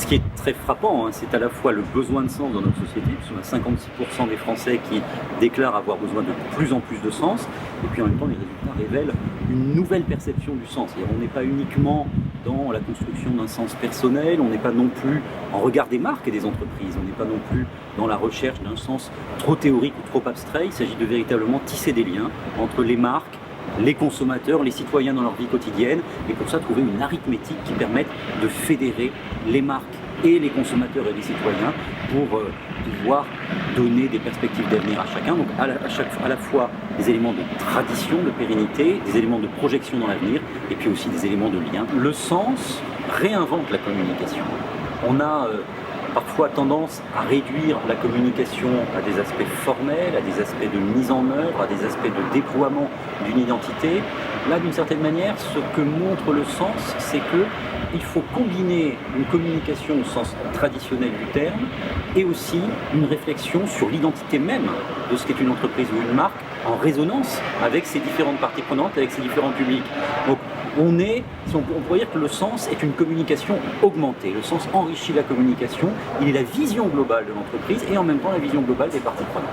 ce qui est très frappant, hein, c'est à la fois le besoin de sens dans notre société, puisqu'on a 56% des Français qui déclarent avoir besoin de plus en plus de sens, et puis en même temps les résultats révèlent une nouvelle perception du sens. On n'est pas uniquement dans la construction d'un sens personnel, on n'est pas non plus en regard des marques et des entreprises, on n'est pas non plus dans la recherche d'un sens trop théorique ou trop abstrait. Il s'agit de véritablement tisser des liens entre les marques, les consommateurs, les citoyens dans leur vie quotidienne, et pour ça trouver une arithmétique qui permette de fédérer les marques et les consommateurs et les citoyens pour pouvoir donner des perspectives d'avenir à chacun. Donc à la fois des éléments de tradition, de pérennité, des éléments de projection dans l'avenir, et puis aussi des éléments de lien. Le sens réinvente la communication. On a parfois tendance à réduire la communication à des aspects formels, à des aspects de mise en œuvre, à des aspects de déploiement d'une identité. Là, d'une certaine manière, ce que montre le sens, c'est qu'il faut combiner une communication au sens traditionnel du terme et aussi une réflexion sur l'identité même de ce qu'est une entreprise ou une marque en résonance avec ses différentes parties prenantes, avec ses différents publics. Donc, on pourrait dire que le sens est une communication augmentée. Le sens enrichit la communication, il est la vision globale de l'entreprise et en même temps la vision globale des parties prenantes.